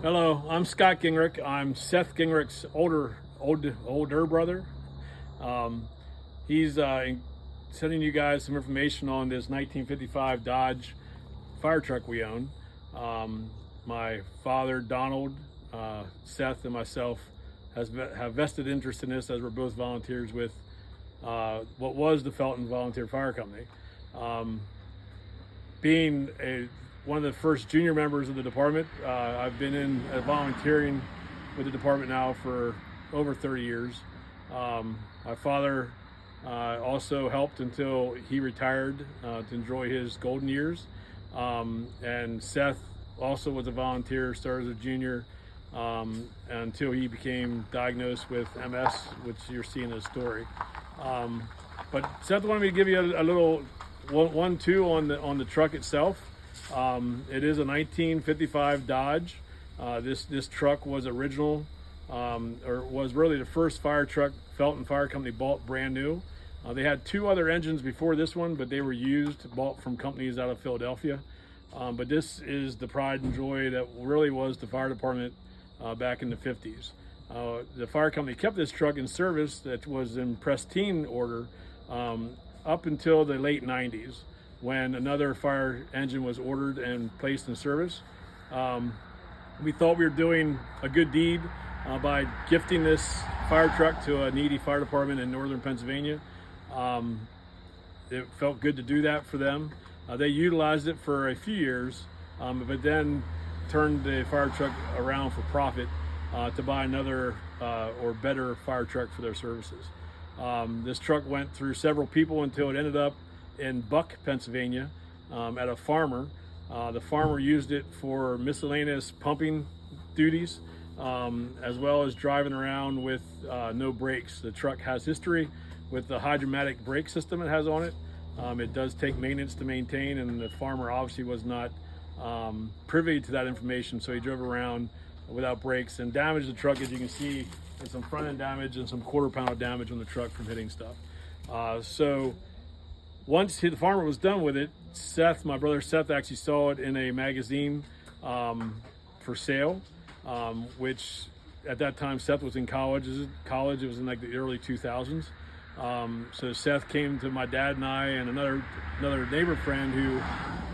Hello, I'm Scott Gingrich. I'm Seth Gingrich's older brother. Um, he's sending you guys some information on this 1955 Dodge fire truck we own. My father, Donald, Seth, and myself have vested interest in this as we're both volunteers with what was the Felton Volunteer Fire Company. Um, being one of the first junior members of the department, I've been in volunteering with the department now for over 30 years. My father also helped until he retired to enjoy his golden years. And Seth also was a volunteer, started as a junior until he became diagnosed with MS, which you're seeing in the story. But Seth wanted me to give you a little two on the truck itself. It is a 1955 Dodge. This truck was original, or was really the first fire truck Felton Fire Company bought brand new. They had two other engines before this one, but they were used, bought from companies out of Philadelphia. But this is the pride and joy that really was the fire department back in the 50s. The fire company kept this truck in service that was in pristine order up until the late 90s, when another fire engine was ordered and placed in service. We thought we were doing a good deed by gifting this fire truck to a needy fire department in northern Pennsylvania. It felt good to do that for them. They utilized it for a few years, but then turned the fire truck around for profit to buy another or better fire truck for their services. This truck went through several people until it ended up in Buck, Pennsylvania, at a farmer. The farmer used it for miscellaneous pumping duties, as well as driving around with no brakes. The truck has history with the hydromatic brake system it has on it. It does take maintenance to maintain, and the farmer obviously was not privy to that information, so he drove around without brakes and damaged the truck. As you can see, there's some front end damage and some quarter pound of damage on the truck from hitting stuff. So once the farmer was done with it, my brother Seth, actually saw it in a magazine for sale, which at that time Seth was in college. It was in like the early 2000s. So Seth came to my dad and I and another neighbor friend who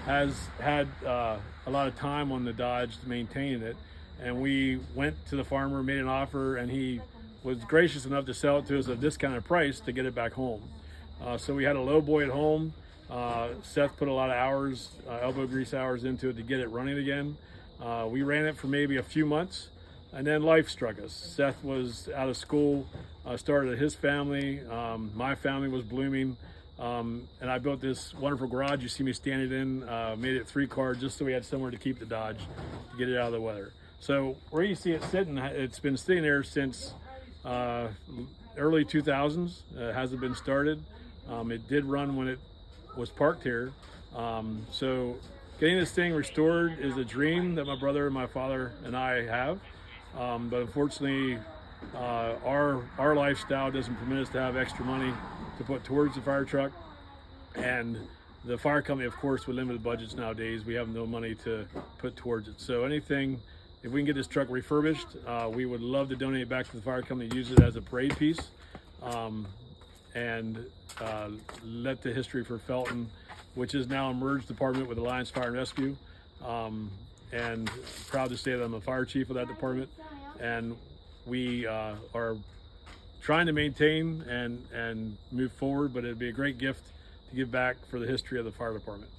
has had a lot of time on the Dodge to maintain it. And we went to the farmer, made an offer, and he was gracious enough to sell it to us at a discounted price to get it back home. So we had a low boy at home. Seth put a lot of hours, elbow grease hours into it to get it running again. We ran it for maybe a few months, and then life struck us. Seth was out of school, started his family. My family was blooming. And I built this wonderful garage you see me standing in, made it 3-car just so we had somewhere to keep the Dodge to get it out of the weather. So where you see it sitting, it's been sitting there since early 2000s. It hasn't been started. It did run when it was parked here. So getting this thing restored is a dream that my brother and my father and I have. But unfortunately, our lifestyle doesn't permit us to have extra money to put towards the fire truck. And the fire company, of course, with limited budgets nowadays, we have no money to put towards it. So if we can get this truck refurbished, we would love to donate it back to the fire company, use it as a parade piece, and let the history for Felton, which is now a merged department with Alliance Fire and Rescue, and proud to say that I'm a fire chief of that department, and we are trying to maintain and move forward, but it'd be a great gift to give back for the history of the fire department.